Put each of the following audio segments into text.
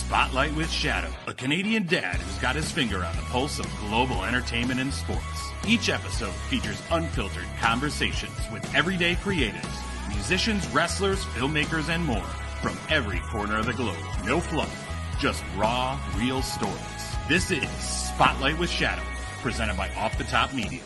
Spotlight with Shadow, a Canadian dad who's got his finger on the pulse of global entertainment and sports. Each episode features unfiltered conversations with everyday creatives, musicians, wrestlers, filmmakers, and more from every corner of the globe. No fluff, just raw, real stories. This is Spotlight with Shadow, presented by Off the Top Media.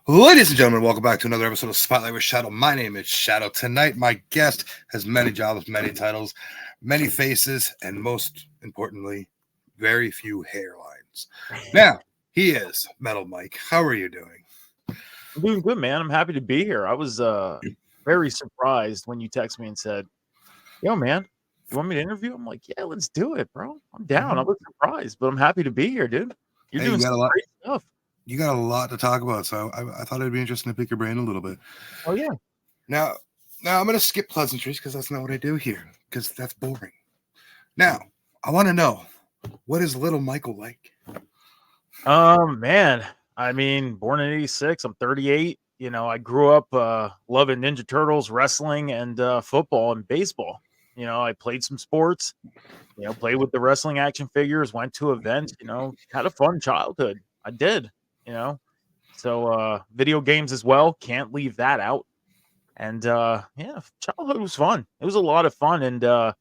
Ladies and gentlemen, welcome back to another episode of Spotlight with Shadow. My name is Shadow. Tonight, my guest has many jobs, many titles, many faces, and most importantly, very few hairlines. Now, he is MetalMike. How are you doing? I'm doing good, man. I'm happy to be here. I was very surprised when you texted me and said, "Yo, man, you want me to interview?" I'm like, "Yeah, let's do it, bro. I'm down." I was surprised, but I'm happy to be here, dude. You're doing some great stuff. You got a lot to talk about, so I thought it'd be interesting to pick your brain a little bit. Oh, yeah. Now I'm going to skip pleasantries because that's not what I do here, because that's boring. Now, I want to know, what is little Michael like? Man, I mean, born in 86, I'm 38. You know, I grew up loving Ninja Turtles, wrestling, and football and baseball. You know, I played some sports, played with the wrestling action figures, went to events, had a fun childhood. I did. So video games as well, can't leave that out. And childhood was fun. It was a lot of fun. And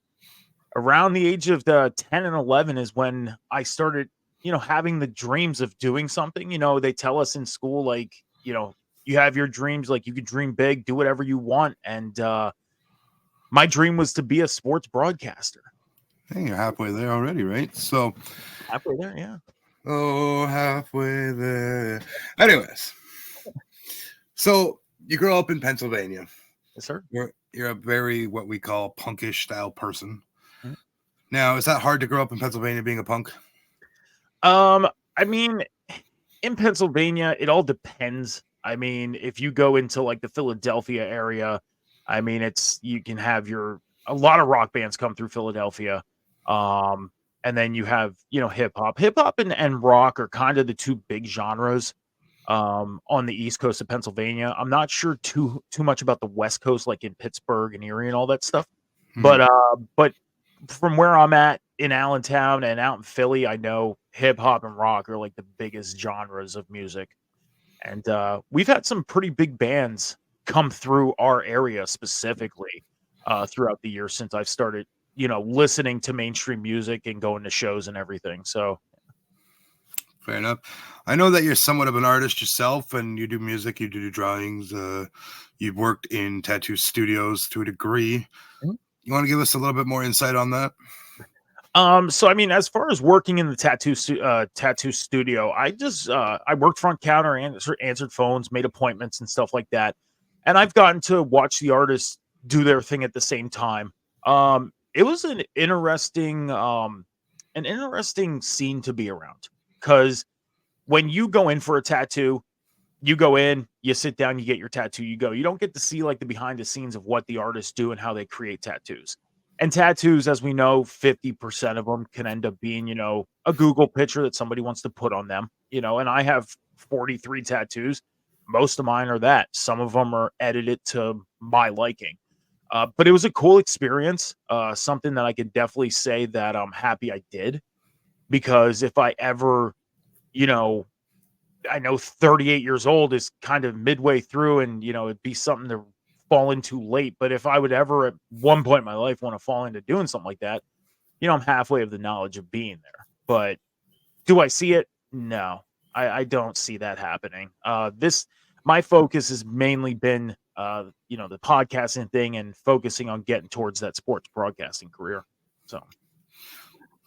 around the age of 10 and 11 is when I started having the dreams of doing something. They tell us in school, like, you have your dreams, like you can dream big, do whatever you want. And my dream was to be a sports broadcaster. Hey, you're halfway there already, right? So halfway there, yeah. Oh, halfway there. Anyways, so you grew up in Pennsylvania. Yes, sir. You're a very what we call punkish style person. Mm-hmm. Now, is that hard to grow up in Pennsylvania being a punk? I mean, in Pennsylvania, it all depends. I mean, if you go into like the Philadelphia area, I mean, you can have a lot of rock bands come through Philadelphia. And then you have, hip hop and rock are kind of the two big genres on the East Coast of Pennsylvania. I'm not sure too much about the West Coast, like in Pittsburgh and Erie and all that stuff. Mm-hmm. But from where I'm at in Allentown and out in Philly, I know hip hop and rock are like the biggest genres of music. And we've had some pretty big bands come through our area specifically throughout the years since I've started listening to mainstream music and going to shows and everything. So fair enough. I know that you're somewhat of an artist yourself and you do music, you do drawings. You've worked in tattoo studios to a degree. Mm-hmm. You want to give us a little bit more insight on that? So I mean, as far as working in the tattoo studio, I worked front counter, answered phones, made appointments and stuff like that. And I've gotten to watch the artists do their thing at the same time. It was an interesting scene to be around, because when you go in for a tattoo, you go in, you sit down, you get your tattoo, you go. You don't get to see like the behind the scenes of what the artists do and how they create tattoos. And tattoos, as we know, 50% of them can end up being, a Google picture that somebody wants to put on them, and I have 43 tattoos. Most of mine are that. Some of them are edited to my liking. But it was a cool experience, something that I could definitely say that I'm happy I did, because if I ever, I know 38 years old is kind of midway through and, it'd be something to fall into late. But if I would ever at one point in my life want to fall into doing something like that, I'm halfway of the knowledge of being there. But do I see it? No, I don't see that happening. My focus has mainly been the podcasting thing and focusing on getting towards that sports broadcasting career. So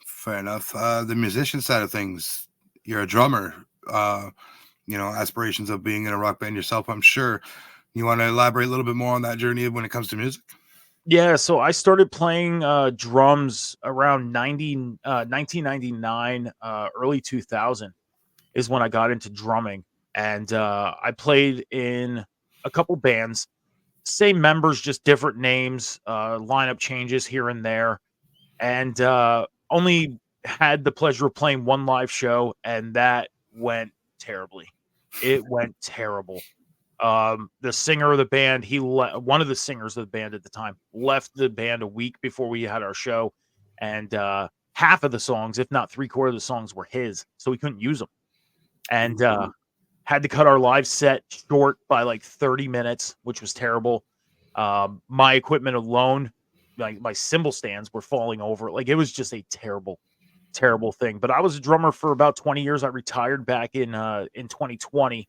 fair enough. The musician side of things, you're a drummer, aspirations of being in a rock band yourself, I'm sure. You want to elaborate a little bit more on that journey when it comes to music? Yeah, so I started playing drums around 1999, early 2000 is when I got into drumming. And I played in a couple bands, same members, just different names, lineup changes here and there. And only had the pleasure of playing one live show, and that went terribly. It went terrible. The singer of the band, one of the singers of the band at the time left the band a week before we had our show, and half of the songs, if not three-quarters of the songs, were his, so we couldn't use them, and had to cut our live set short by like 30 minutes, which was terrible. My equipment alone, like my cymbal stands, were falling over. Like, it was just a terrible, terrible thing. But I was a drummer for about 20 years. I retired back in 2020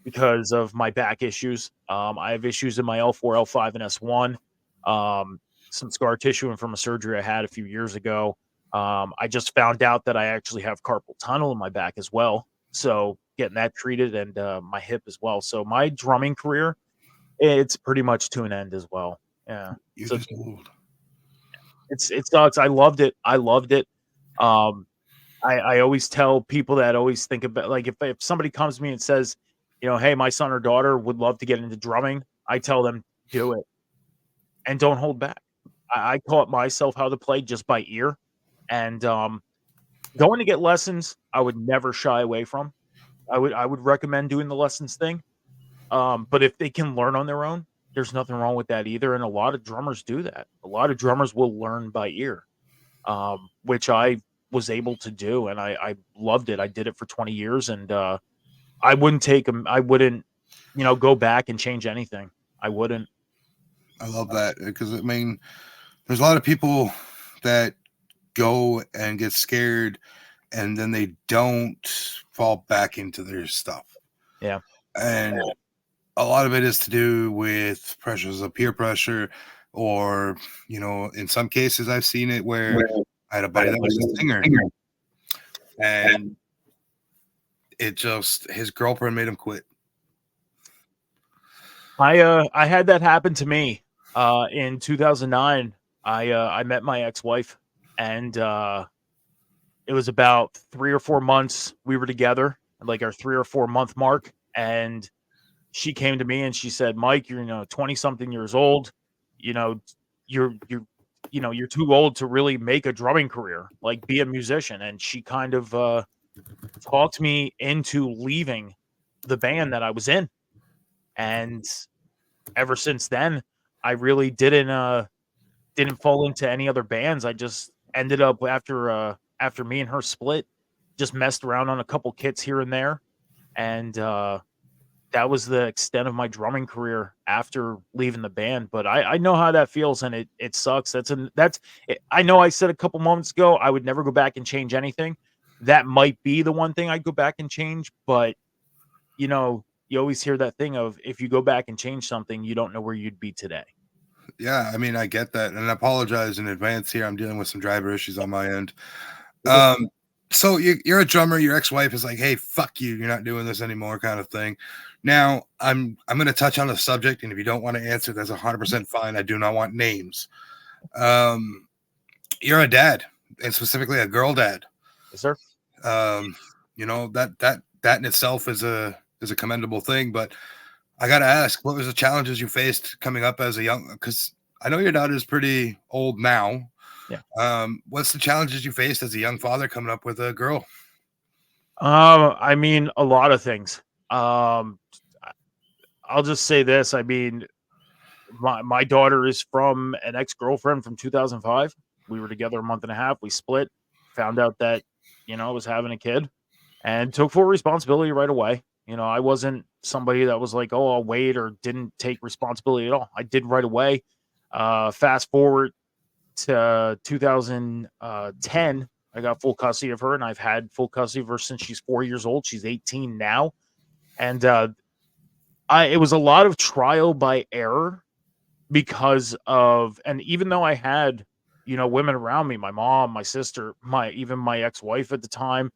because of my back issues. I have issues in my L4, L5, and S1. Some scar tissue and from a surgery I had a few years ago. I just found out that I actually have carpal tunnel in my back as well. So getting that treated, and my hip as well. So my drumming career, it's pretty much to an end as well. Yeah. You're So just old. it sucks. I loved it. I loved it. I always tell people that always think about, like, if somebody comes to me and says, hey, my son or daughter would love to get into drumming, I tell them, do it and don't hold back. I taught myself how to play just by ear, and going to get lessons, I would never shy away from. I would recommend doing the lessons thing. But if they can learn on their own, there's nothing wrong with that either. And a lot of drummers do that. A lot of drummers will learn by ear, which I was able to do, and I loved it. I did it for 20 years, and I wouldn't take them. I wouldn't, go back and change anything. I wouldn't. I love that, because I mean, there's a lot of people that go and get scared, and then they don't fall back into their stuff. Yeah. And a lot of it is to do with pressures of peer pressure, or, in some cases I've seen it where I had a buddy that was a singer, and his girlfriend made him quit. I had that happen to me in 2009. I met my ex-wife, and it was about 3 or 4 months we were together, like our 3 or 4 month mark, and she came to me and she said, "Mike, you're 20 something years old. You're too old to really make a drumming career, like be a musician." And she kind of talked me into leaving the band that I was in. And ever since then, I really didn't fall into any other bands. I just ended up after me and her split, just messed around on a couple kits here and there, and that was the extent of my drumming career after leaving the band. But I know how that feels, and it sucks. I know I said a couple moments ago I would never go back and change anything. That might be the one thing I'd go back and change, but you always hear that thing of, if you go back and change something, you don't know where you'd be today. Yeah, I mean, I get that, and I apologize in advance here. I'm dealing with some driver issues on my end. So you're a drummer. Your ex-wife is like, "Hey, fuck you. You're not doing this anymore," kind of thing. Now, I'm going to touch on the subject, and if you don't want to answer, that's 100% fine. I do not want names. You're a dad, and specifically a girl dad. Yes, sir. That in itself is a commendable thing, but I got to ask, what was the challenges you faced coming up as a young, because I know your daughter is pretty old now. Yeah. What's the challenges you faced as a young father coming up with a girl? I mean, a lot of things. I'll just say this. I mean, my daughter is from an ex-girlfriend from 2005. We were together a month and a half. We split, found out that, I was having a kid, and took full responsibility right away. I wasn't somebody that was like, "Oh, I'll wait," or didn't take responsibility at all. I did right away. Fast forward to 2010, I got full custody of her, and I've had full custody of her since she's 4 years old. She's 18 now. And it was a lot of trial by error, and even though I had, women around me, my mom, my sister, even my ex-wife at the time,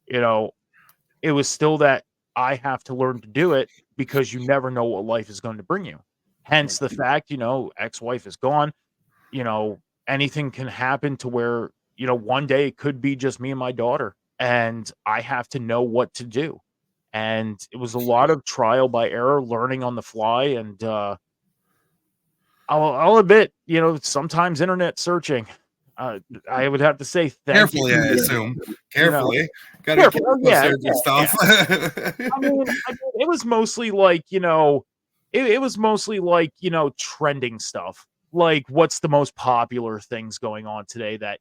it was still that I have to learn to do it, because you never know what life is going to bring you. Hence the fact, ex-wife is gone, anything can happen to where, one day it could be just me and my daughter, and I have to know what to do. And it was a lot of trial by error, learning on the fly. And I'll admit, sometimes internet searching, I would have to say thank Carefully, you. I assume. You know, Carefully. Gotta be careful yeah, certain stuff. I mean, it was mostly like, it was mostly like, trending stuff. Like, what's the most popular things going on today that,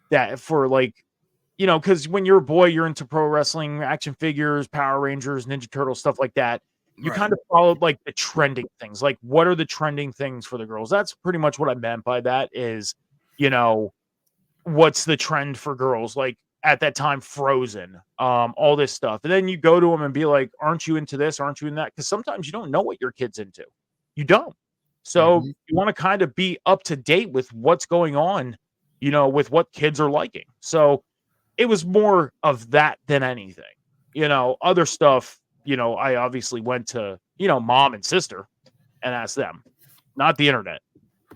that for like, because when you're a boy, you're into pro wrestling, action figures, Power Rangers, Ninja Turtles, stuff like that. You Right. kind of followed like the trending things. Like, what are the trending things for the girls? That's pretty much what I meant by that is, you know, what's the trend for girls? Like at that time, Frozen, all this stuff. And then you go to them and be like, aren't you into this? Aren't you in that? Because sometimes you don't know what your kid's into. You don't. So Mhm. you want to kind of be up to date with what's going on, with what kids are liking. So it was more of that than anything. Other stuff, I obviously went to, mom and sister and asked them, not the internet,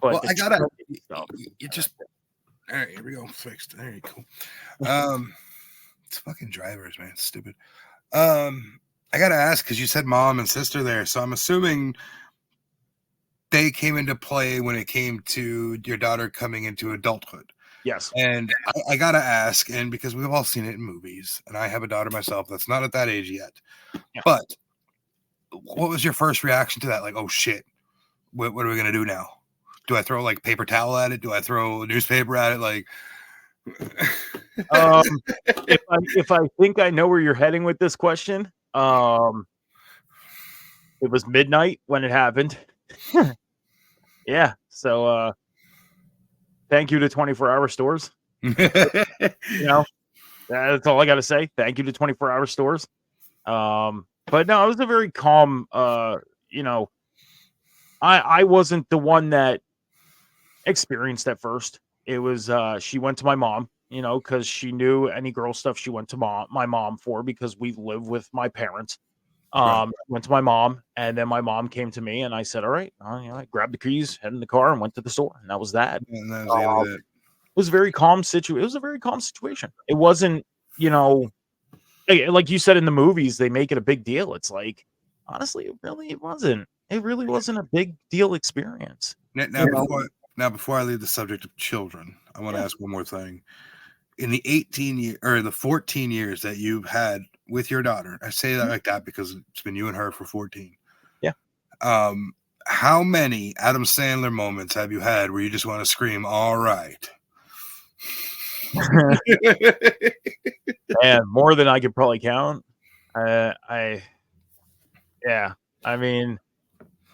but Well, the I gotta trending stuff. you just all right, here we go. Fixed. There you go. It's fucking drivers, man. It's stupid. I gotta ask because you said mom and sister there, so I'm assuming they came into play when it came to your daughter coming into adulthood. Yes. And I gotta ask, and because we've all seen it in movies, and I have a daughter myself that's not at that age yet. Yeah. But what was your first reaction to that? Like, oh shit, what are we gonna do now? Do I throw like paper towel at it? Do I throw a newspaper at it? Like, If I think I know where you're heading with this question, it was midnight when it happened. Yeah. So thank you to 24-hour stores. That's all I gotta say. Thank you to 24-hour stores. But no, it was a very calm I wasn't the one that experienced at first. It was she went to my mom, because she knew any girl stuff she went to my mom for because we live with my parents. Right. Went to my mom, and then my mom came to me, and I said, "All right," I grabbed the keys, headed in the car, and went to the store, and that was that. And that was the end of it. It was a very calm situation. It was a very calm situation. It wasn't, like you said in the movies, they make it a big deal. It's like, honestly, it wasn't. It really wasn't a big deal experience. Before I leave the subject of children, I want to Yeah. ask one more thing. In the 18 year or the 14 years that you've had with your daughter, I say that like that because it's been you and her for 14. Yeah. How many Adam Sandler moments have you had where you just want to scream, all right? And more than I could probably count. I mean,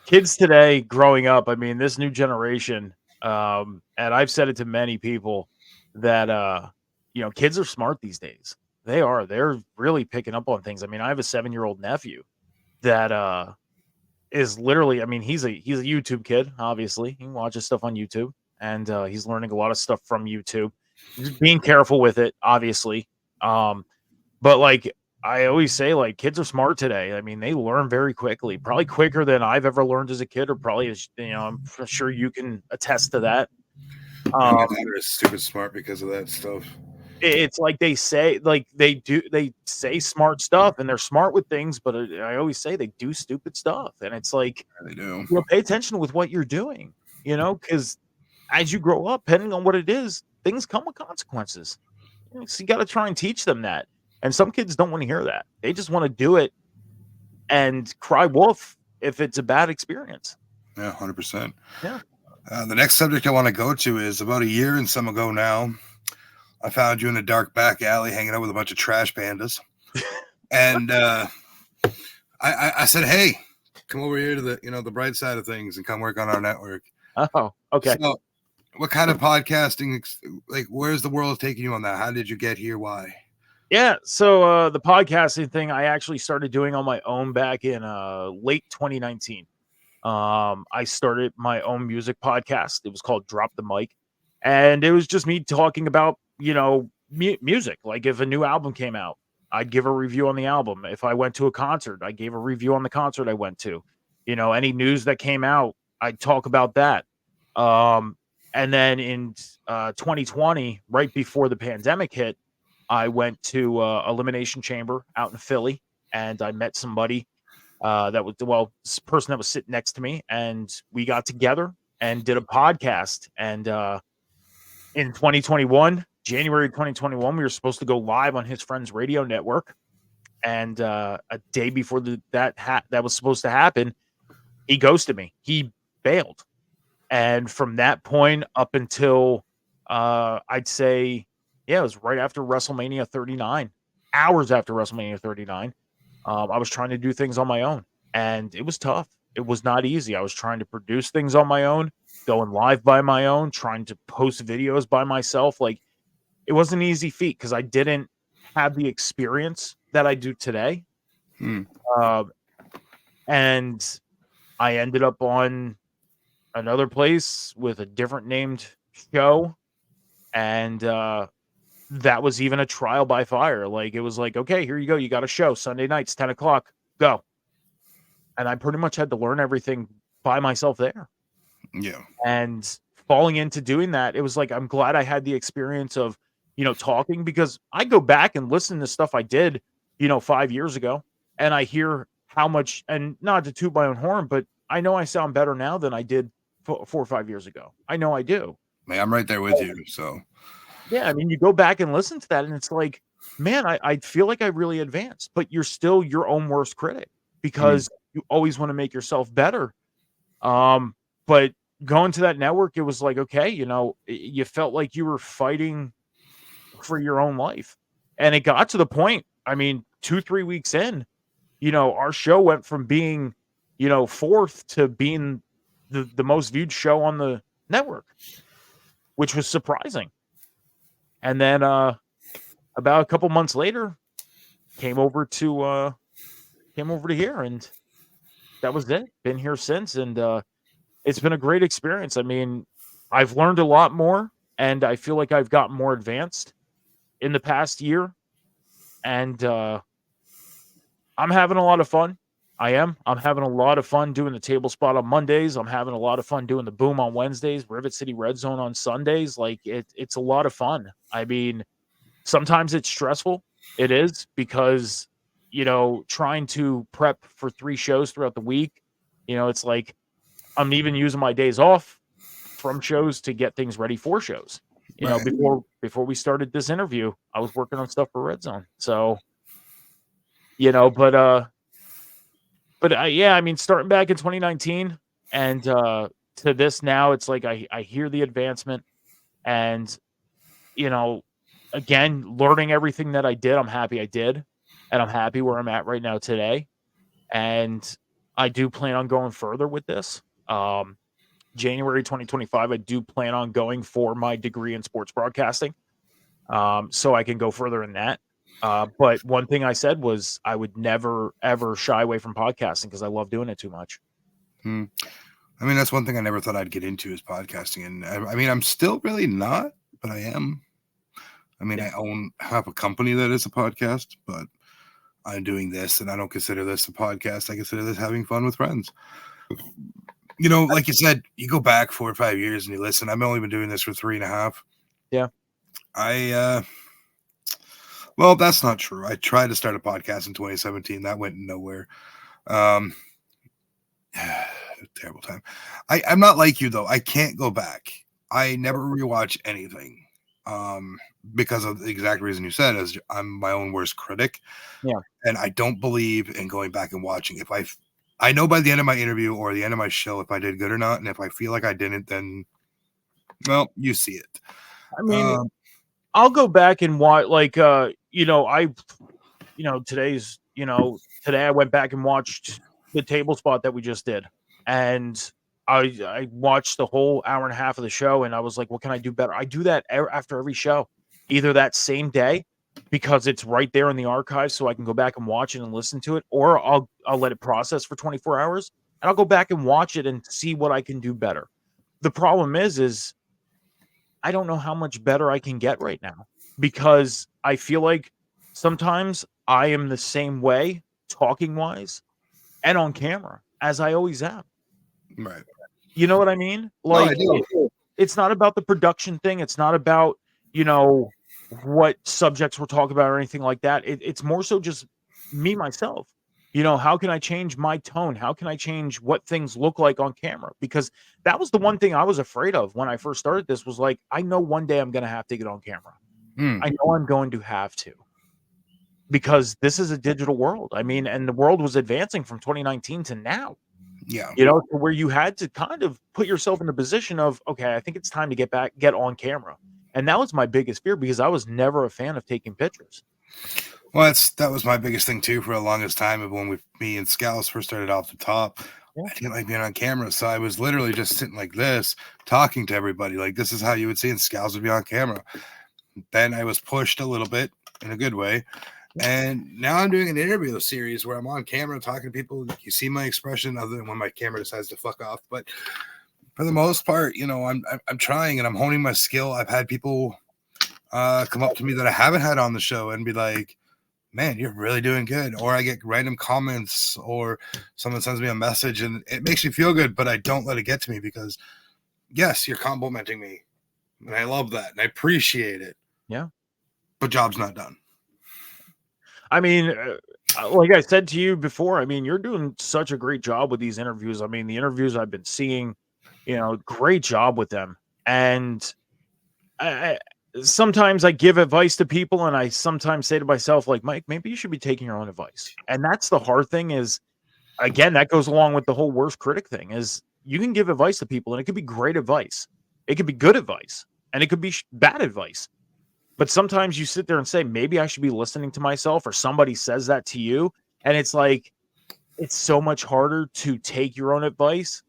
kids today growing up, this new generation, and I've said it to many people that, kids are smart these days. They are. They're really picking up on things. I have a 7-year-old nephew that, is literally, he's a YouTube kid, obviously. He watches stuff on YouTube, and, he's learning a lot of stuff from YouTube. Just being careful with it, obviously. But like I always say, like kids are smart today. They learn very quickly, probably quicker than I've ever learned as a kid, or probably as I'm sure you can attest to that. My daughter is stupid smart because of that stuff. It's like they say, like they say smart stuff, and they're smart with things. But I always say they do stupid stuff, and it's like They do. pay attention with what you're doing, because as you grow up, depending on what it is, things come with consequences. So you got to try and teach them that. And some kids don't want to hear that. They just want to do it and cry wolf if it's a bad experience. Yeah, 100%. Yeah. The next subject I want to go to is about a year and some ago now. I found you in a dark back alley hanging out with a bunch of trash pandas. And I said, hey, come over here to the bright side of things and come work on our network. Oh, okay. So what kind of podcasting, like, where's the world taking you on that? How did you get here? Why? Yeah. So the podcasting thing I actually started doing on my own back in late 2019. I started my own music podcast. It was called Drop the Mic. And it was just me talking about, music. Like if a new album came out, I'd give a review on the album. If I went to a concert, I gave a review on the concert I went to. Any news that came out, I'd talk about that. And then in 2020, right before the pandemic hit, I went to Elimination Chamber out in Philly, and I met somebody this person that was sitting next to me, and we got together and did a podcast. And in 2021, January 2021, we were supposed to go live on his friend's radio network. And a day before that was supposed to happen, he ghosted me. He bailed. And from that point up until I'd say, yeah, it was right after WrestleMania 39, hours after WrestleMania 39. I was trying to do things on my own, and it was tough. It was not easy. I was trying to produce things on my own, going live by my own, trying to post videos by myself. Like, it wasn't an easy feat because I didn't have the experience that I do today. Uh, and I ended up on another place with a different named show. And that was even a trial by fire. Like, it was like, okay, here you go. You got a show Sunday nights, 10 o'clock, go. And I pretty much had to learn everything by myself there. Yeah. And falling into doing that, it was like, I'm glad I had the experience of, talking, because I go back and listen to stuff I did, 5 years ago, and I hear how much, and not to toot my own horn, but I know I sound better now than I did 4 or 5 years ago. I know I do. Man, I'm right there with you. So yeah, I mean, you go back and listen to that, and it's like, man, I feel like I really advanced, but you're still your own worst critic because you always want to make yourself better. But going to that network, it was like, okay, you felt like you were fighting for your own life. And it got to the point, I mean, 2-3 weeks in, our show went from being, fourth to being the most viewed show on the network, which was surprising. And then about a couple months later, came over to here, and that was it. Been here since, and it's been a great experience. I mean, I've learned a lot more, and I feel like I've gotten more advanced in the past year, and I'm having a lot of fun. I'm having a lot of fun doing the table spot on Mondays. I'm having a lot of fun doing the boom on Wednesdays, Rivet City Red Zone on Sundays. Like, it's a lot of fun. I mean, sometimes it's stressful. It is, because, trying to prep for 3 shows throughout the week, it's like I'm even using my days off from shows to get things ready for shows. Right. Before we started this interview, I was working on stuff for Red Zone. So, but yeah, I mean, starting back in 2019 and to this now, it's like I hear the advancement, and again, learning everything that I did. I'm happy I did, and I'm happy where I'm at right now today. And I do plan on going further with this. January 2025, I do plan on going for my degree in sports broadcasting, so I can go further in that. But one thing I said was I would never, ever shy away from podcasting because I love doing it too much. I mean, that's one thing I never thought I'd get into is podcasting. And I mean, I'm still really not, but I am. I mean, I own half a company that is a podcast, but I'm doing this, and I don't consider this a podcast. I consider this having fun with friends. Like you said, you go back 4 or 5 years and you listen. I've only been doing this for 3.5. Yeah. Well, that's not true. I tried to start a podcast in 2017. That went nowhere. Terrible time. I'm not like you, though. I can't go back. I never rewatch anything. Because of the exact reason you said, is I'm my own worst critic. Yeah. And I don't believe in going back and watching. If I know by the end of my interview or the end of my show if I did good or not, and if I feel like I didn't, then, well, you see it. I mean, I'll go back and watch, like, today I went back and watched the table spot that we just did, and I watched the whole hour and a half of the show, and I was like, what can I do better? I do that after every show, either that same day, because it's right there in the archive, so I can go back and watch it and listen to it, or I'll let it process for 24 hours, and I'll go back and watch it and see what I can do better. The problem is I don't know how much better I can get right now, because I feel like sometimes I am the same way, talking wise and on camera, as I always am. Right. You know what I mean? Like, it's not about the production thing. It's not about, what subjects we're talking about or anything like that. It's more so just me, myself. How can I change my tone? How can I change what things look like on camera? Because that was the one thing I was afraid of when I first started this, was like, I know one day I'm going to have to get on camera. I know I'm going to have to, because this is a digital world. I mean, and the world was advancing from 2019 to now, Yeah. to where you had to kind of put yourself in the position of, okay, I think it's time to get on camera. And that was my biggest fear, because I was never a fan of taking pictures. Well, that was my biggest thing too for the longest time. Of when me and Scouts first started off the top, I didn't like being on camera, so I was literally just sitting like this, talking to everybody. Like, this is how you would see, and Scouts would be on camera. Then I was pushed a little bit in a good way, and now I'm doing an interview series where I'm on camera talking to people. You see my expression, other than when my camera decides to fuck off. But for the most part, I'm trying and I'm honing my skill. I've had people come up to me that I haven't had on the show and be like, man, you're really doing good. Or I get random comments, or someone sends me a message, and it makes me feel good, but I don't let it get to me, because yes, you're complimenting me, and I love that, and I appreciate it. Yeah. But job's not done. I mean, like I said to you before, I mean, you're doing such a great job with these interviews. I mean, the interviews I've been seeing, great job with them. And I sometimes I give advice to people, and I sometimes say to myself, like, Mike, maybe you should be taking your own advice. And that's the hard thing, is, again, that goes along with the whole worst critic thing, is you can give advice to people, and it could be great advice. It could be good advice, and it could be bad advice. But sometimes you sit there and say, maybe I should be listening to myself, or somebody says that to you. And it's like, it's so much harder to take your own advice,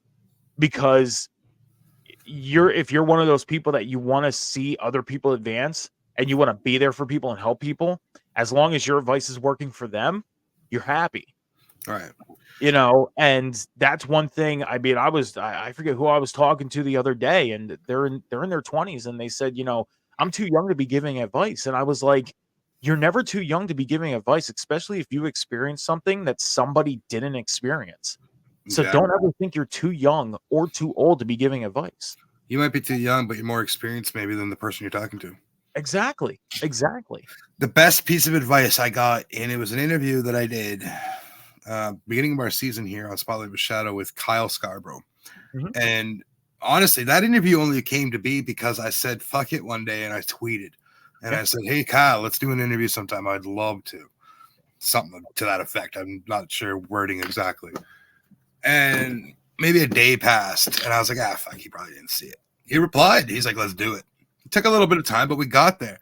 because if you're one of those people that you want to see other people advance, and you want to be there for people and help people, as long as your advice is working for them, you're happy. Right. And that's one thing. I mean, I forget who I was talking to the other day, and they're in their 20s, and they said, I'm too young to be giving advice. And I was like, you're never too young to be giving advice, especially if you experience something that somebody didn't experience. So don't ever think you're too young or too old to be giving advice. You might be too young, but you're more experienced maybe than the person you're talking to. Exactly. The best piece of advice I got, and it was an interview that I did beginning of our season here on Spotlight with Shadow with Kyle Scarborough. Mm-hmm. And honestly, that interview only came to be because I said, fuck it, one day, and I tweeted. And I said, hey, Kyle, let's do an interview sometime. I'd love to. Something to that effect. I'm not sure wording exactly. And maybe a day passed, and I was like, fuck, he probably didn't see it. He replied. He's like, let's do it. It took a little bit of time, but we got there.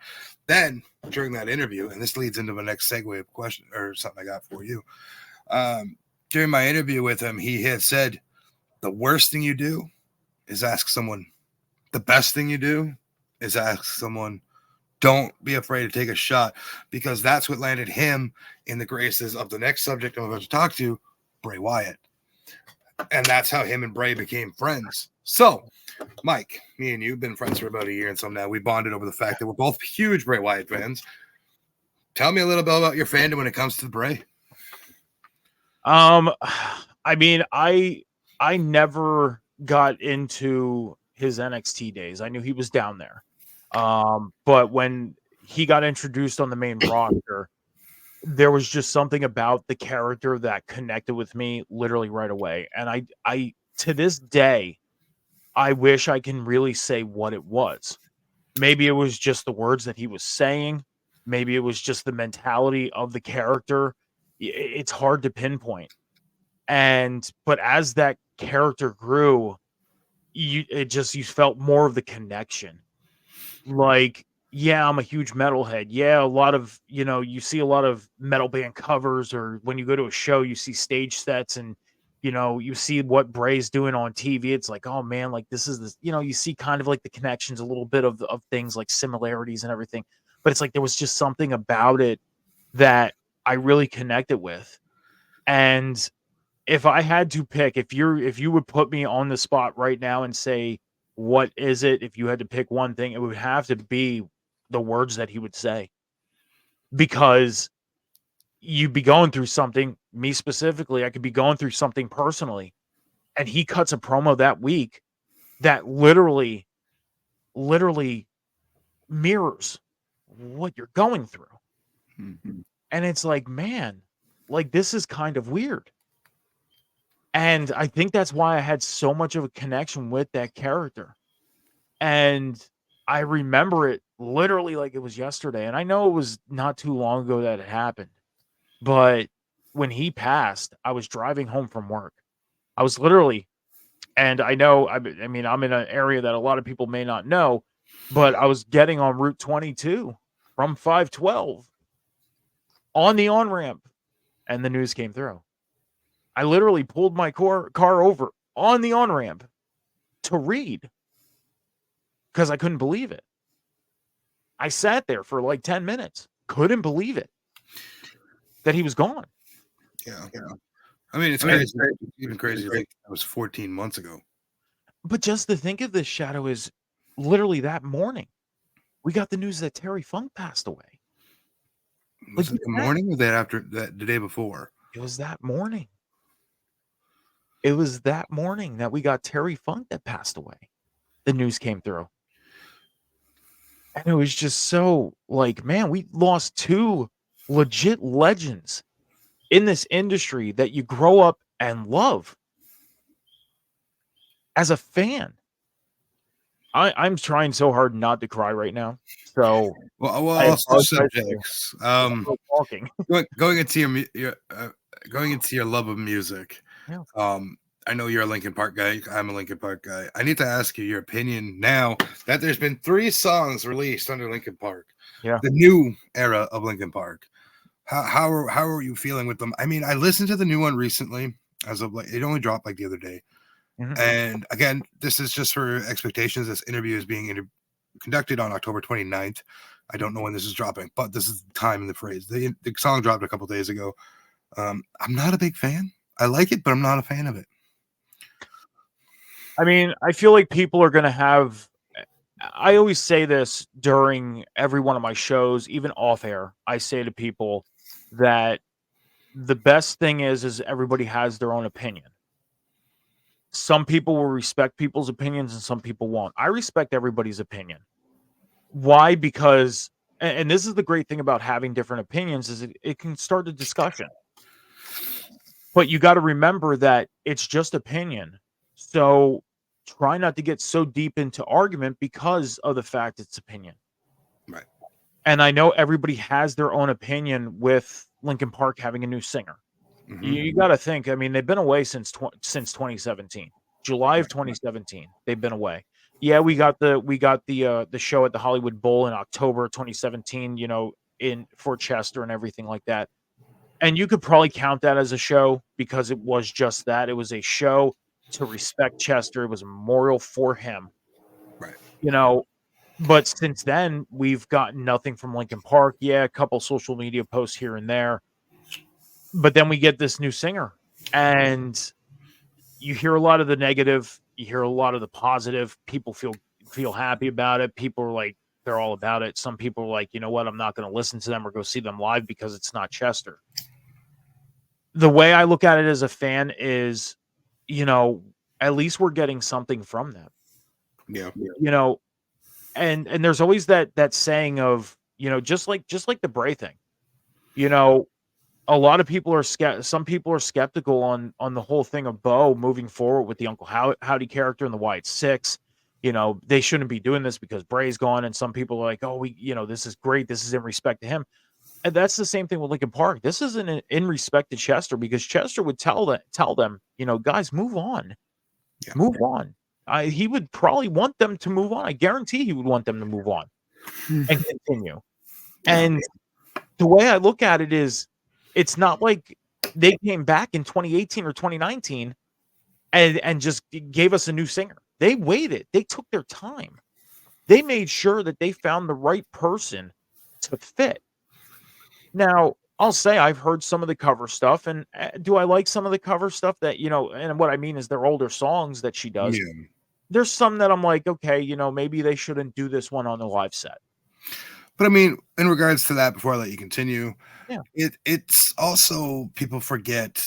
Then, during that interview, and this leads into my next segue of question, or something I got for you. During my interview with him, he had said, the worst thing you do is ask someone. The best thing you do is ask someone. Don't be afraid to take a shot, because that's what landed him in the graces of the next subject I'm about to talk to, Bray Wyatt. And that's how him and Bray became friends. So, Mike, me and you have been friends for about a year and some now. We bonded over the fact that we're both huge Bray Wyatt fans. Tell me a little bit about your fandom when it comes to Bray. I mean, I never got into his NXT days. I knew he was down there. But when he got introduced on the main roster, there was just something about the character that connected with me literally right away. And I to this day, I wish I can really say what it was. Maybe it was just the words that he was saying. Maybe it was just the mentality of the character. It's hard to pinpoint. But as that character grew, you felt more of the connection. Like, yeah, I'm a huge metalhead. Yeah, a lot of, you see a lot of metal band covers, or when you go to a show, you see stage sets, and, you see what Bray's doing on TV. It's like, oh man, like this is you see kind of like the connections, a little bit of things like similarities and everything. But it's like, there was just something about it that I really connected with. And if I had to pick, if you would put me on the spot right now and say, what is it? If you had to pick one thing, it would have to be the words that he would say, because you'd be going through something. Me specifically, I could be going through something personally, and he cuts a promo that week that literally mirrors what you're going through. Mm-hmm. And it's like, man, like, this is kind of weird. And I think that's why I had so much of a connection with that character. And I remember it literally like it was yesterday. And I know it was not too long ago that it happened. But when he passed, I was driving home from work. I was literally, and I know, I mean, I'm in an area that a lot of people may not know, but I was getting on Route 22 from 512 on the on ramp, and the news came through. I literally pulled my car over on the on ramp to read because I couldn't believe it. I sat there for like 10 minutes, couldn't believe it that he was gone. Yeah. I mean, it's crazy. It's even crazy to think that was 14 months ago. But just to think of this, Shadow, is literally that morning we got the news that Terry Funk passed away. Was it the morning or that after that the day before? It was that morning. It was that morning that we got Terry Funk that passed away. The news came through. And it was just so like, man, we lost two legit legends in this industry that you grow up and love as a fan. I'm trying so hard not to cry right now. So, well, I'll switch subjects. Talking. Going into your love of music. Yeah. I know you're a Linkin Park guy. I'm a Linkin Park guy. I need to ask you your opinion now that there's been 3 songs released under Linkin Park. Yeah. The new era of Linkin Park. How are you feeling with them? I mean, I listened to the new one recently, as of like it only dropped like the other day. Mm-hmm. And again, this is just for expectations. This interview is being conducted on October 29th. I don't know when this is dropping, but this is the time and the phrase. The song dropped a couple days ago. I'm not a big fan. I like it, but I'm not a fan of it. I mean, I feel like people are going to have, I always say this during every one of my shows, even off air. I say to people that the best thing is everybody has their own opinion. Some people will respect people's opinions and some people won't. I respect everybody's opinion. Why? Because, and this is the great thing about having different opinions, is it can start a discussion. But you got to remember that it's just opinion. So try not to get so deep into argument because of the fact it's opinion. Right. And I know everybody has their own opinion with Linkin Park having a new singer. Mm-hmm. You got to think, I mean, they've been away since 2017. July of 2017, they've been away. Yeah, we got the show at the Hollywood Bowl in October 2017, in Fort Chester and everything like that. And you could probably count that as a show because it was just that. It was a show to respect Chester. It was a memorial for him. Right. But since then, we've gotten nothing from Linkin Park. Yeah, a couple social media posts here and there. But then we get this new singer. And you hear a lot of the negative. You hear a lot of the positive. People feel happy about it. People are like, they're all about it. Some people are like, you know what? I'm not going to listen to them or go see them live because it's not Chester. The way I look at it as a fan is, at least we're getting something from them. Yeah. And there's always that saying of, just like the Bray thing, a lot of people are some people are skeptical on the whole thing of Bo moving forward with the Uncle Howdy character and the White Six. They shouldn't be doing this because Bray's gone. And some people are like, oh, this is great. This is in respect to him. And that's the same thing with Linkin Park. This isn't in respect to Chester because Chester would tell them, guys, move on. Yeah. Move on. He would probably want them to move on. I guarantee he would want them to move on and continue. And the way I look at it is, it's not like they came back in 2018 or 2019 and just gave us a new singer. They waited. They took their time. They made sure that they found the right person to fit. Now, I'll say I've heard some of the cover stuff, and do I like some of the cover stuff that, and what I mean is they're older songs that she does. Yeah. There's some that I'm like, okay, maybe they shouldn't do this one on the live set. But I mean, in regards to that, before I let you continue, yeah, it's also, people forget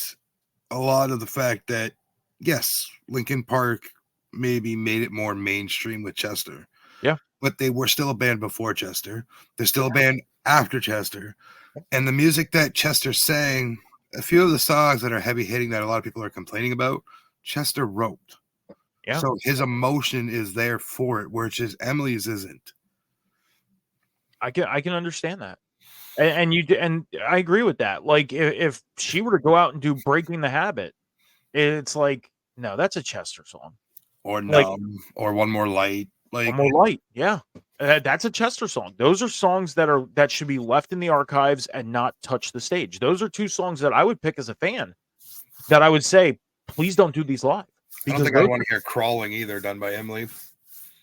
a lot of the fact that, yes, Linkin Park maybe made it more mainstream with Chester. Yeah. But they were still a band before Chester. They're still a band after Chester. And the music that Chester sang a few of the songs that are heavy hitting that a lot of people are complaining about, Chester wrote. Yeah. So his emotion is there for it, whereas Emily's isn't. I can understand that. And I agree with that. Like if she were to go out and do Breaking the Habit, it's like, no, that's a Chester song. Or Like Numb, or One More Light. Like One More Light. Yeah. That's a Chester song. Those are songs that should be left in the archives and not touch the stage. Those are two songs that I would pick as a fan that I would say, please don't do these live. I don't think I'd want to hear Crawling either done by Emily.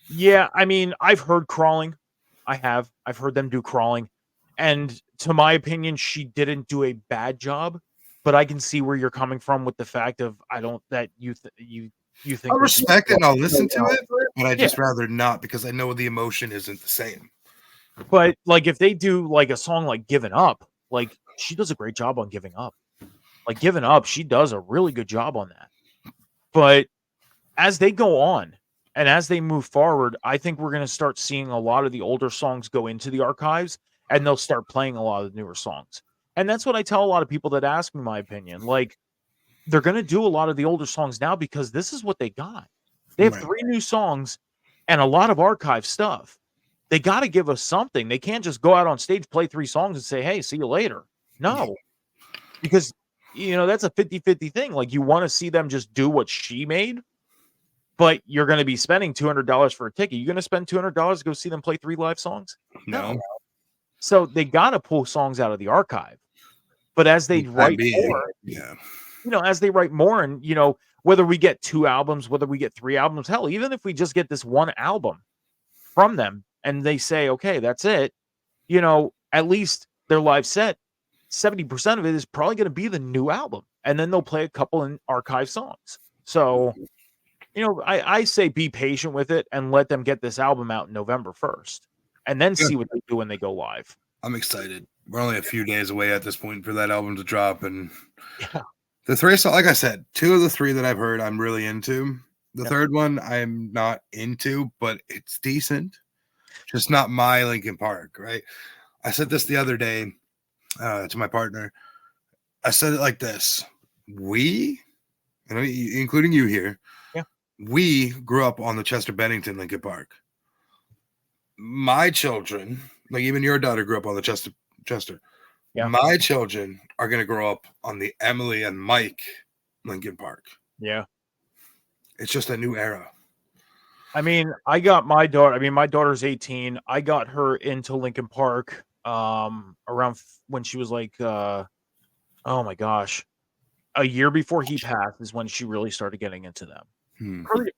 Yeah, I mean, I've heard Crawling. I've heard them do Crawling. And to my opinion, she didn't do a bad job, but I can see where you're coming from with the fact of you think I respect it and I'll listen to it, but I Yeah. just rather not because I know the emotion isn't the same. But like if they do like a song like Giving Up, like she does a great job on Giving Up. Like Giving Up, she does a really good job on that. But as they go on and as they move forward, I think we're going to start seeing a lot of the older songs go into the archives and they'll start playing a lot of the newer songs. And that's what I tell a lot of people that ask me my opinion. Like they're going to do a lot of the older songs now because this is what they got. They have 3 new songs and a lot of archive stuff. They got to give us something. They can't just go out on stage, play 3 songs and say, hey, see you later. No, because, that's a 50-50 thing. Like you want to see them just do what she made, but you're going to be spending $200 for a ticket. You're going to spend $200 to go see them play 3 live songs? No. So they got to pull songs out of the archive. But as they write more, as they write more and, whether we get 2 albums, whether we get 3 albums, hell, even if we just get this 1 album from them and they say, okay, that's it, at least their live set, 70% of it is probably going to be the new album. And then they'll play a couple in archive songs. So, I say be patient with it and let them get this album out November 1st and then see what they do when they go live. I'm excited. We're only a few days away at this point for that album to drop. And the 3, so like I said, 2 of the 3 that I've heard, I'm really into. The third one, I'm not into, but it's decent. Just not my Linkin Park, right? I said this the other day to my partner. I said it like this. We, including you here, we grew up on the Chester Bennington Linkin Park. My children, like even your daughter grew up on the Chester. Yeah. My children are going to grow up on the Emily and Mike Linkin Park. Yeah. It's just a new era. I mean, I got my daughter. I mean, my daughter's 18. I got her into Linkin Park around when she was like, oh my gosh, a year before he passed is when she really started getting into them.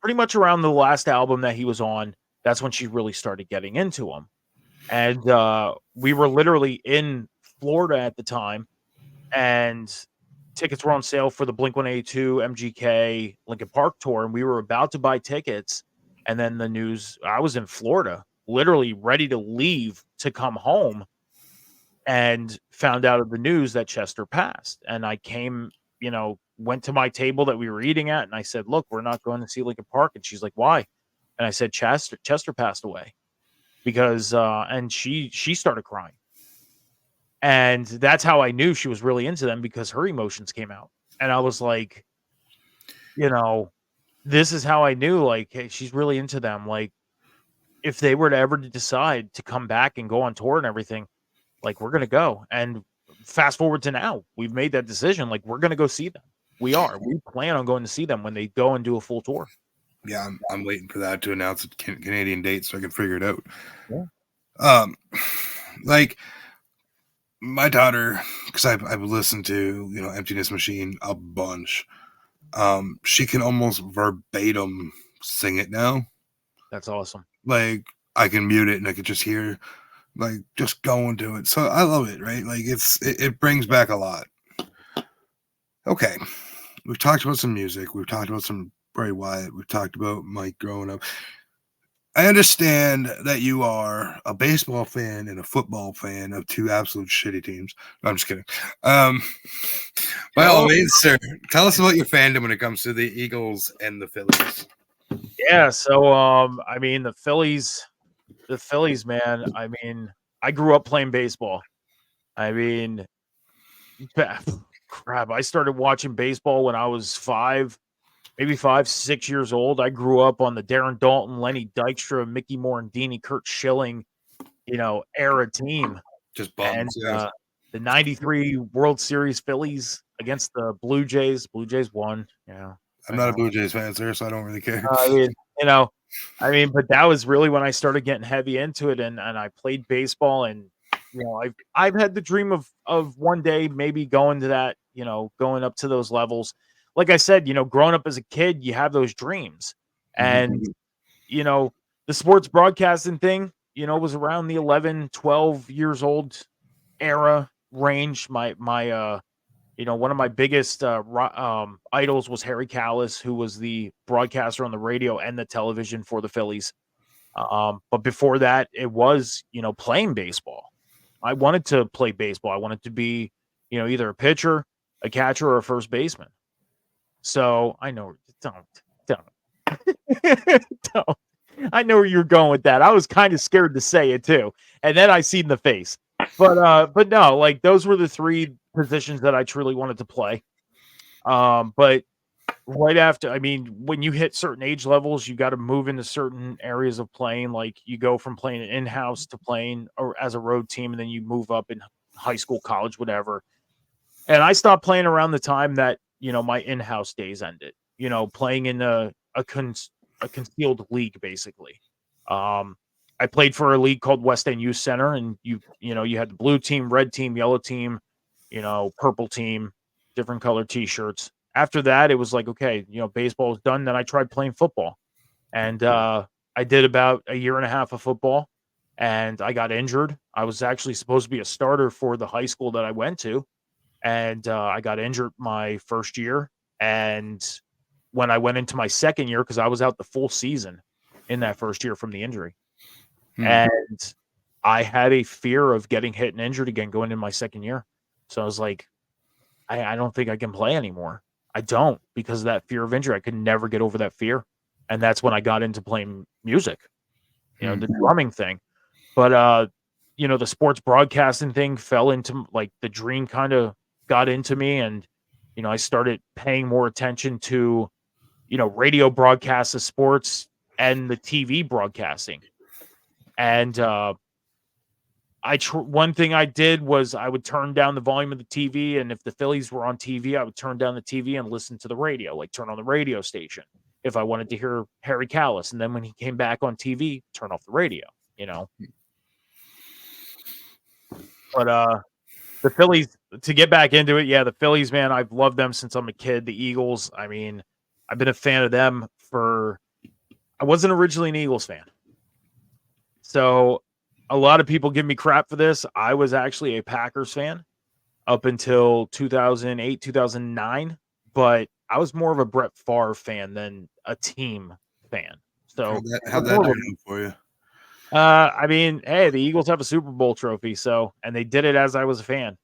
Pretty much around the last album that he was on, that's when she really started getting into them. And we were literally in Florida at the time, and tickets were on sale for the Blink-182 MGK Linkin Park tour, and we were about to buy tickets. And then the news, I was in Florida, literally ready to leave to come home, and found out of the news that Chester passed. And I came, went to my table that we were eating at, and I said, look, we're not going to see Linkin Park. And she's like, why? And I said, Chester passed away. Because and she started crying. And that's how I knew she was really into them, because her emotions came out. And I was like, this is how I knew, like, hey, she's really into them. Like, if they were to ever decide to come back and go on tour and everything, like, we're going to go. And fast forward to now, we've made that decision. Like, we're going to go see them. We plan on going to see them when they go and do a full tour. Yeah, I'm waiting for that to announce a Canadian date so I can figure it out. Yeah. Like my daughter, because I've listened to Emptiness Machine a bunch. She can almost verbatim sing it now. That's awesome. Like I can mute it and I can just hear, like, just going to it. So I love it, right? Like it brings back a lot. Okay, we've talked about some music. We've talked about some Bray Wyatt. We've talked about Mike growing up. I understand that you are a baseball fan and a football fan of 2 absolute shitty teams. No, I'm just kidding. By all means, sir, tell us about your fandom when it comes to the Eagles and the Phillies. Yeah, so I mean the Phillies, man. I mean, I grew up playing baseball. I mean, crap, I started watching baseball when I was 5, 6 years old. I grew up on the Darren Daulton, Lenny Dykstra, Mickey Morandini, Kurt Schilling, era team. Just And bums. Yeah. the 93 World Series Phillies against the Blue Jays. Blue Jays won. Yeah. I'm not a Blue Jays fan, sir, so I don't really care. I mean, but that was really when I started getting heavy into it, and I played baseball, and I've had the dream of one day maybe going to that, going up to those levels. Like I said, growing up as a kid, you have those dreams, and the sports broadcasting thing, was around the 11, 12 years old era range. My one of my biggest idols was Harry Callis, who was the broadcaster on the radio and the television for the Phillies. But before that, it was, playing baseball. I wanted to play baseball. I wanted to be, either a pitcher, a catcher, or a first baseman. So I know, don't. Don't. I know where you're going with that. I was kind of scared to say it too. And then I seen the face. But no, like those were the three positions that I truly wanted to play. But right after, when you hit certain age levels, you got to move into certain areas of playing. Like you go from playing in-house to playing or as a road team, and then you move up in high school, college, whatever. And I stopped playing around the time that, my in-house days ended, playing in a concealed league, basically. I played for a league called West End Youth Center, and you had the blue team, red team, yellow team, purple team, different color t-shirts. After that, it was like, okay, baseball was done. Then I tried playing football, and I did about a year and a half of football, and I got injured. I was actually supposed to be a starter for the high school that I went to, and I got injured my first year. And when I went into my second year, because I was out the full season in that first year from the injury. And I had a fear of getting hit and injured again going in my second year. So I was like, I don't think I can play anymore. I don't, because of that fear of injury. I could never get over that fear. And that's when I got into playing music, the drumming thing. But, the sports broadcasting thing fell into, like, the dream kind of got into me. And, I started paying more attention to, radio broadcasts of sports and the TV broadcasting. And one thing I did was I would turn down the volume of the TV, and if the Phillies were on TV, I would turn down the TV and listen to the radio, like turn on the radio station if I wanted to hear Harry Callis. And then when he came back on TV, turn off the radio, But the Phillies, to get back into it, the Phillies, man, I've loved them since I'm a kid. The Eagles, I've been a fan of them I wasn't originally an Eagles fan. So a lot of people give me crap for this. I was actually a Packers fan up until 2008, 2009, but I was more of a Brett Favre fan than a team fan. So how'd that do for you? Hey, the Eagles have a Super Bowl trophy, and they did it as I was a fan,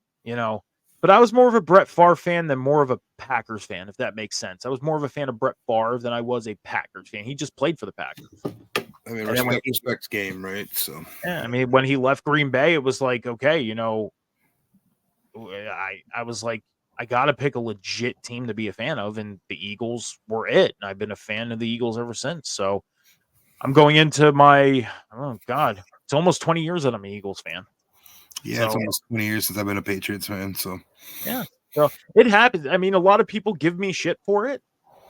But I was more of a Brett Favre fan than more of a Packers fan, if that makes sense. I was more of a fan of Brett Favre than I was a Packers fan. He just played for the Packers. Respect's game, right? So when he left Green Bay, it was like, okay, I was like, I got to pick a legit team to be a fan of, and the Eagles were it. And I've been a fan of the Eagles ever since. So I'm going into it's almost 20 years that I'm an Eagles fan. Yeah, it's almost 20 years since I've been a Patriots fan. So yeah, so it happens. A lot of people give me shit for it,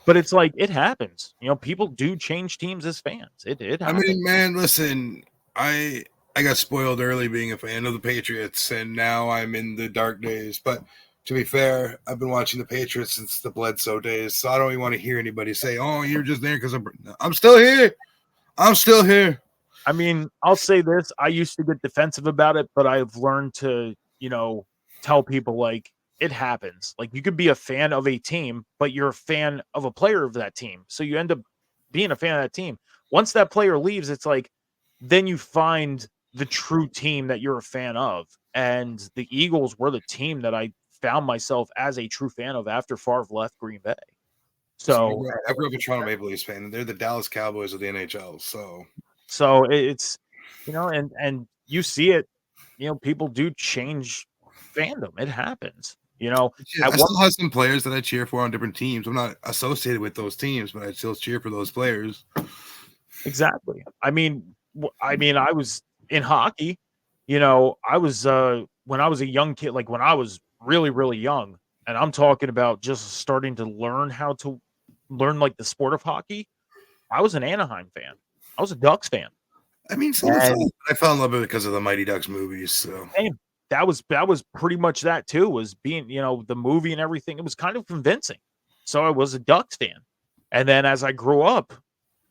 but it's like, it happens. People do change teams as fans. It happens. Man, listen, I got spoiled early being a fan of the Patriots, and now I'm in the dark days. But to be fair, I've been watching the Patriots since the Bledsoe days, so I don't even want to hear anybody say, "Oh, you're just there because I'm still here. I'm still here." I'll say this. I used to get defensive about it, but I've learned to, tell people, like, it happens. Like, you could be a fan of a team, but you're a fan of a player of that team. So you end up being a fan of that team. Once that player leaves, it's like, then you find the true team that you're a fan of. And the Eagles were the team that I found myself as a true fan of after Favre left Green Bay. So I grew up a Toronto Maple Leafs fan, and they're the Dallas Cowboys of the NHL. So it's, and you see it, people do change fandom. It happens. You know, I still have some players that I cheer for on different teams. I'm not associated with those teams, but I still cheer for those players. Exactly. I mean, I was in hockey. You know, I was when I was a young kid, like when I was really, really young, and I'm talking about just starting to learn how to learn like the sport of hockey. I was an Anaheim fan. I was a Ducks fan. I mean, I fell in love with it because of the Mighty Ducks movies. So Same. That was pretty much that too. Was being the movie and everything. It was kind of convincing. So I was a Ducks fan, and then as I grew up,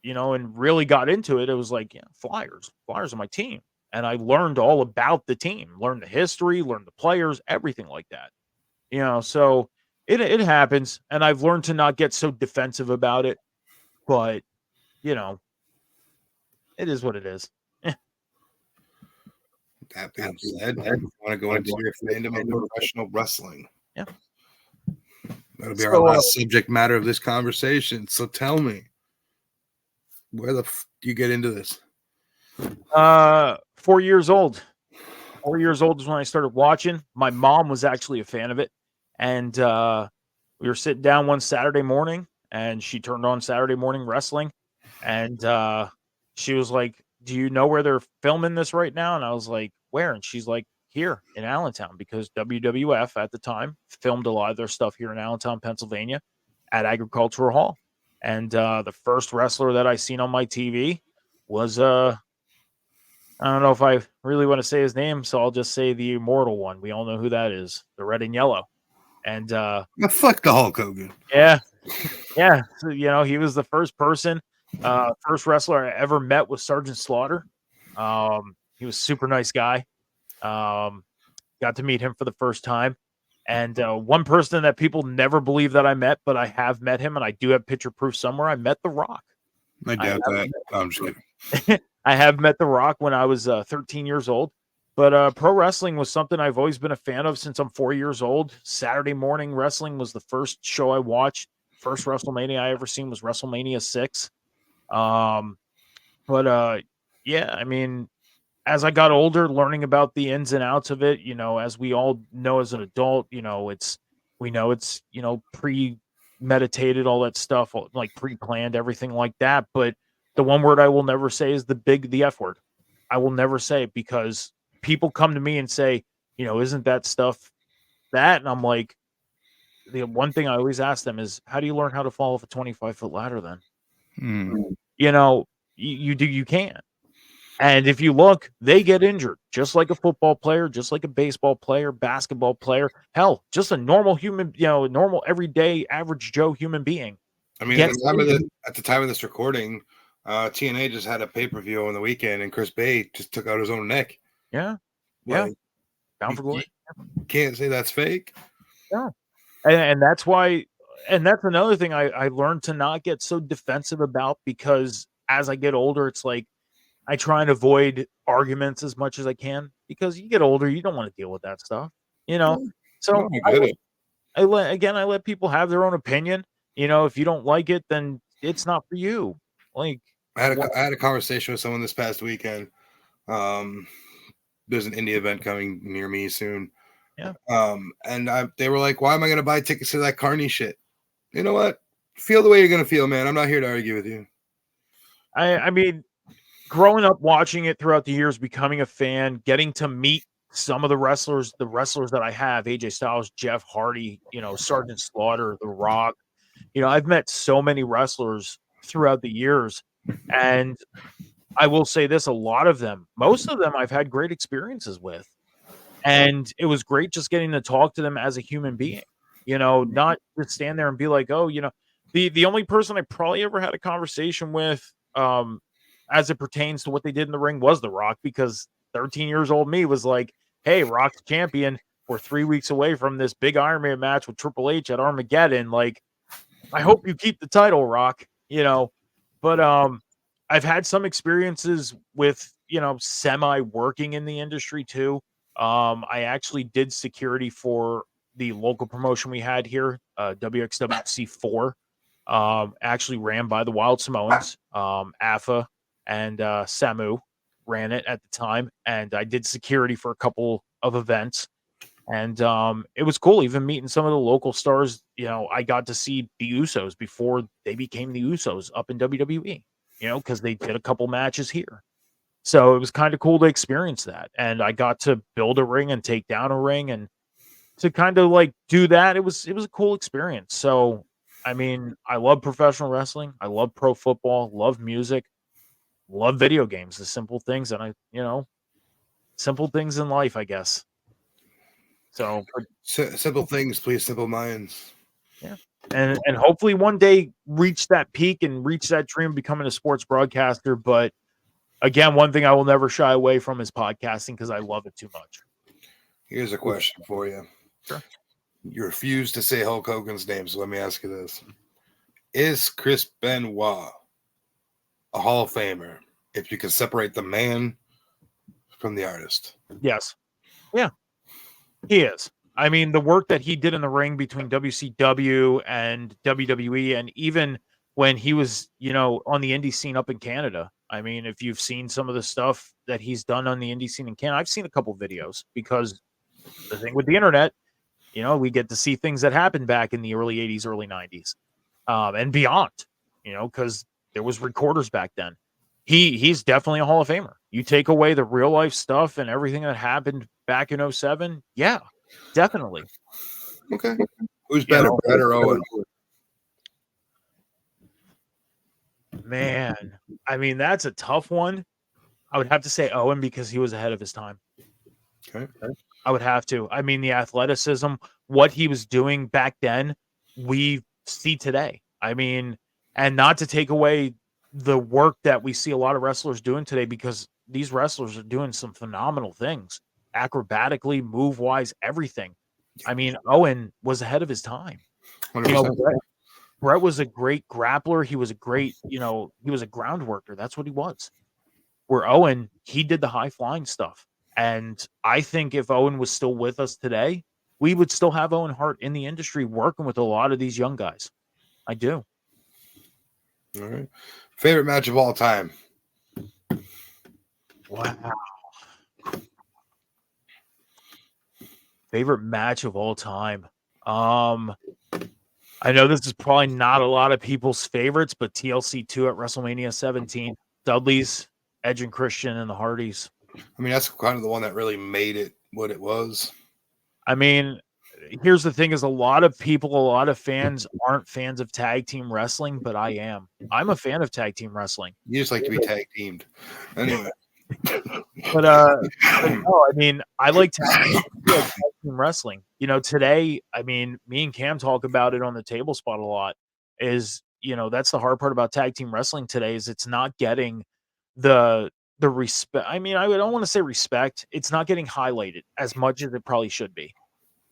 and really got into it, it was like, yeah, Flyers are my team. And I learned all about the team, learned the history, learned the players, everything like that. So it happens. And I've learned to not get so defensive about it. But, it is what it is. That being said, I want to go into your fandom of professional wrestling. Yeah. That'll be our last subject matter of this conversation. So tell me, where the do you get into this? 4 years old. 4 years old is when I started watching. My mom was actually a fan of it. And we were sitting down one Saturday morning, and she turned on Saturday morning wrestling. And she was like, "Do you know where they're filming this right now?" And I was like, "Where?" And she's like, "Here in Allentown," because WWF at the time filmed a lot of their stuff here in Allentown, Pennsylvania, at Agricultural Hall. And the first wrestler that I seen on my TV was I don't know if I really want to say his name, so I'll just say the immortal one. We all know who that is, the red and yellow. And fuck the Hulk Hogan. Yeah. Yeah. So, he was the first person, first wrestler I ever met was Sergeant Slaughter. He was a super nice guy. Got to meet him for the first time. And one person that people never believe that I met, but I have met him, and I do have picture proof somewhere. I met The Rock. I doubt that. I'm just kidding. I have met The Rock when I was 13 years old. But pro wrestling was something I've always been a fan of since I'm 4 years old. Saturday morning wrestling was the first show I watched. First WrestleMania I ever seen was WrestleMania 6. Yeah, I mean, as I got older, learning about the ins and outs of it, as we all know as an adult, it's premeditated, all that stuff, like pre-planned, everything like that. But the one word I will never say is the F word. I will never say it because people come to me and say, isn't that stuff that? And I'm like, the one thing I always ask them is, how do you learn how to fall off a 25-foot ladder then? You can't. And if you look, they get injured, just like a football player, just like a baseball player, basketball player, hell, just a normal human, normal everyday average Joe human being. I mean, at the time of this recording, TNA just had a pay-per-view on the weekend, and Chris Bay just took out his own neck. Yeah. Yeah. Down for glory. Can't say that's fake. Yeah. And that's why, and that's another thing I learned to not get so defensive about, because as I get older, it's like I try and avoid arguments as much as I can, because you get older, you don't want to deal with that stuff, So I let people have their own opinion. If you don't like it, then it's not for you. Like I had a conversation with someone this past weekend. There's an indie event coming near me soon. Yeah. And they were like, "Why am I going to buy tickets to that Carney shit?" You know what? Feel the way you're going to feel, man. I'm not here to argue with you. I mean, growing up watching it throughout the years, becoming a fan, getting to meet some of the wrestlers that I have, AJ Styles, Jeff Hardy, Sergeant Slaughter, The Rock. I've met so many wrestlers throughout the years, and I will say this, a lot of them, most of them I've had great experiences with. And it was great just getting to talk to them as a human being, not just stand there and be like, oh, the only person I probably ever had a conversation with, as it pertains to what they did in the ring, was The Rock, because 13 years old me was like, hey, Rock's champion. We're 3 weeks away from this big Iron Man match with Triple H at Armageddon. Like, I hope you keep the title, Rock, but I've had some experiences with, semi working in the industry too. I actually did security for the local promotion we had here, WXWC4, actually ran by the Wild Samoans, Afa and Samu ran it at the time, and I did security for a couple of events. And it was cool even meeting some of the local stars. I got to see the Usos before they became the Usos up in WWE, because they did a couple matches here. So it was kind of cool to experience that. And I got to build a ring and take down a ring, and to kind of like do that, it was a cool experience. So I mean, I love professional wrestling, I love pro football, love music, love video games, the simple things, and simple things in life, I guess. So Simple things, please, simple minds. yeah. And hopefully one day reach that peak and reach that dream of becoming a sports broadcaster. But again, one thing I will never shy away from is podcasting because I love it too much. Here's a question for you. Sure. You refuse to say Hulk Hogan's name, so let me ask you this. Is Chris Benoit a Hall of Famer if you can separate the man from the artist? Yes. Yeah. He is. I mean, the work that he did in the ring between WCW and WWE, and even when he was, on the indie scene up in Canada. I mean, if you've seen some of the stuff that he's done on the indie scene in Canada, I've seen a couple videos because the thing with the internet, we get to see things that happened back in the early 80s, early 90s, and beyond, because there was recorders back then. He's definitely a Hall of Famer. You take away the real life stuff and everything that happened back in 07, yeah, definitely. Okay. Who's better, Brett or Owen? Man, I mean, that's a tough one. I would have to say Owen because he was ahead of his time. Okay. I would have to. I mean, the athleticism, what he was doing back then, we see today. I mean, and not to take away the work that we see a lot of wrestlers doing today, because these wrestlers are doing some phenomenal things, acrobatically, move-wise, everything. I mean, Owen was ahead of his time. 100%. Brett was a great grappler. He was a great, he was a ground worker. That's what he was. Where Owen, he did the high-flying stuff. And I think if Owen was still with us today, we would still have Owen Hart in the industry working with a lot of these young guys. I do. All right. Favorite match of all time? Wow. Favorite match of all time. I know this is probably not a lot of people's favorites, but TLC 2 at WrestleMania 17. Dudley's, Edge and Christian, and the Hardys. I mean, that's kind of the one that really made it what it was. I mean, here's the thing: is a lot of fans aren't fans of tag team wrestling, but I am. I'm a fan of tag team wrestling. You just like to be tag teamed, anyway. But no, I mean, I like tag team wrestling. Today, I mean, me and Cam talk about it on the table spot a lot. Is that's the hard part about tag team wrestling today is it's not getting the respect. I mean, I don't want to say respect. It's not getting highlighted as much as it probably should be.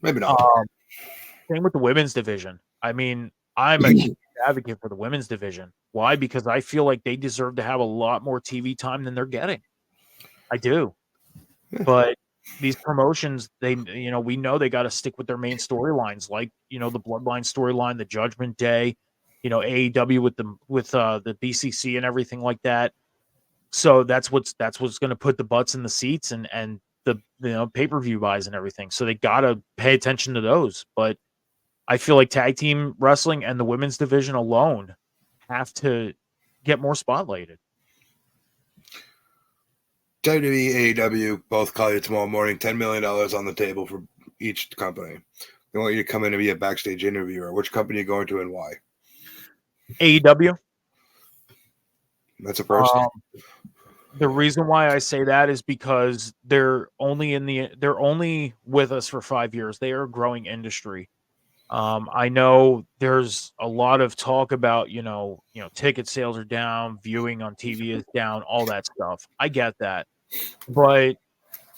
Maybe not. Same with the women's division. I mean, I'm a huge advocate for the women's division. Why? Because I feel like they deserve to have a lot more TV time than they're getting. I do. But these promotions, we know they got to stick with their main storylines, like, the Bloodline storyline, the Judgment Day, AEW with the BCC and everything like that. So that's what's going to put the butts in the seats and the pay-per-view buys and everything. So they got to pay attention to those. But I feel like tag team wrestling and the women's division alone have to get more spotlighted. WWE, AEW both call you tomorrow morning, $10 million on the table for each company. They want you to come in and be a backstage interviewer. Which company are you going to and why? AEW. That's a first. The reason why I say that is because they're only with us for 5 years. They are a growing industry. I know there's a lot of talk about, ticket sales are down, viewing on TV is down, all that stuff. I get that. But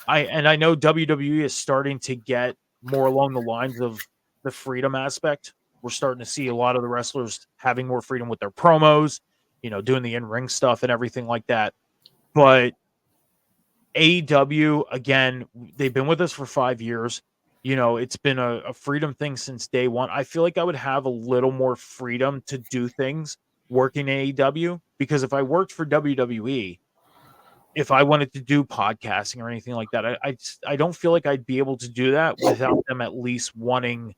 I know WWE is starting to get more along the lines of the freedom aspect. We're starting to see a lot of the wrestlers having more freedom with their promos, doing the in-ring stuff and everything like that. But AEW, again, they've been with us for 5 years. It's been a freedom thing since day one. I feel like I would have a little more freedom to do things working AEW, because if I worked for WWE, if I wanted to do podcasting or anything like that, I don't feel like I'd be able to do that without them at least wanting,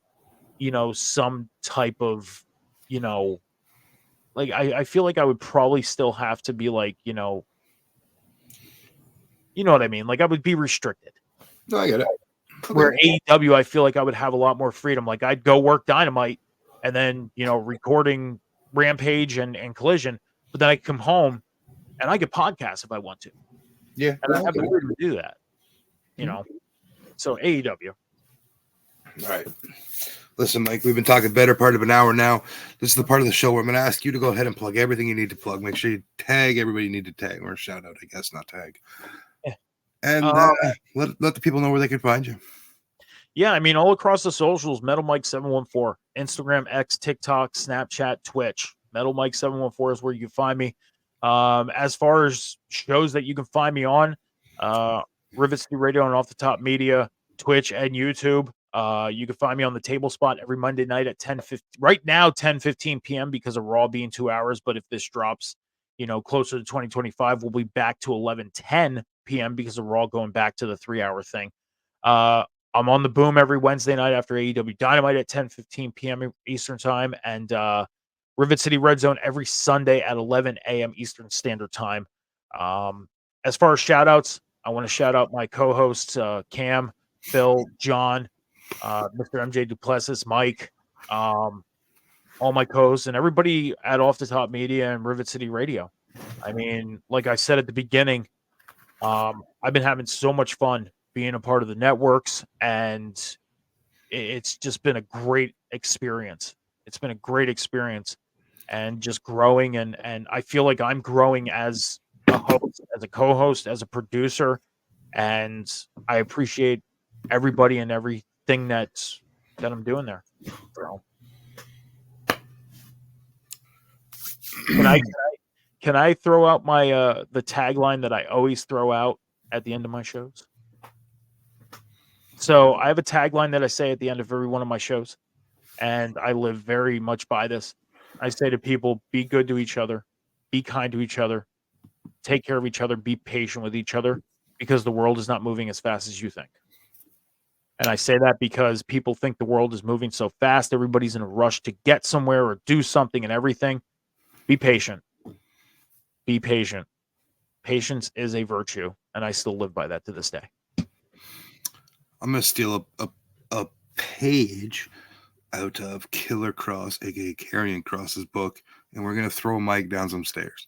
some type of, like I feel like I would probably still have to be like, you know what I mean? Like I would be restricted. No, I get it. Where AEW, I feel like I would have a lot more freedom. Like I'd go work Dynamite and then, recording Rampage and Collision, but then I come home and I could podcast if I want to. Yeah. And I have the freedom to do that. So AEW. All right. Listen, Mike, we've been talking better part of an hour now. This is the part of the show where I'm going to ask you to go ahead and plug everything you need to plug. Make sure you tag everybody you need to tag, or shout out, I guess, not tag. Yeah. And let the people know where they can find you. Yeah, I mean, all across the socials, MetalMike 714, Instagram, X, TikTok, Snapchat, Twitch. MetalMike 714 is where you can find me. As far as shows that you can find me on, Rivet City Radio and Off the Top Media, Twitch, and YouTube. You can find me on the Table Spot every Monday night at 10:15. Right now, 10:15 p.m. because of Raw being 2 hours. But if this drops, closer to 2025, we'll be back to 11:10 p.m. because of Raw going back to the 3-hour thing. I'm on the Boom every Wednesday night after AEW Dynamite at 10:15 p.m. Eastern Time, and Rivet City Red Zone every Sunday at 11 a.m. Eastern Standard Time. As far as shout-outs, I want to shout out my co-hosts, Cam, Phil, John, Mr. MJ Duplessis, Mike, all my co-hosts, and everybody at Off the Top Media and Rivet City Radio. I mean, like I said at the beginning, I've been having so much fun being a part of the networks, and it's just been a great experience. It's been a great experience, and just growing, and I feel like I'm growing as a host, as a co-host, as a producer, and I appreciate everybody and everything that I'm doing there. So, can I throw out my the tagline that I always throw out at the end of my shows? So I have a tagline that I say at the end of every one of my shows, and I live very much by this. I say to people, be good to each other, be kind to each other, take care of each other, be patient with each other, because the world is not moving as fast as you think. And I say that because people think the world is moving so fast. Everybody's in a rush to get somewhere or do something and everything. Be patient. Be patient. Patience is a virtue, and I still live by that to this day. I'm going to steal a page out of Killer Cross, aka Karrion Kross's book, and we're going to throw Mike down some stairs.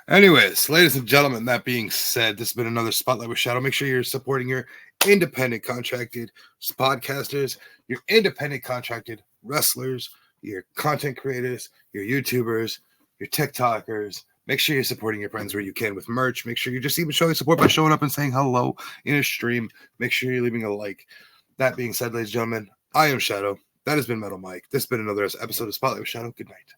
Anyways, ladies and gentlemen, that being said, this has been another Spotlight with Shadow. Make sure you're supporting your independent contracted podcasters, your independent contracted wrestlers, your content creators, your YouTubers, your TikTokers. Make sure you're supporting your friends where you can with merch. Make sure you're just even showing support by showing up and saying hello in a stream. Make sure you're leaving a like. That being said, ladies and gentlemen, I am Shadow. That has been MetalMike. This has been another episode of Spotlight with Shadow. Good night.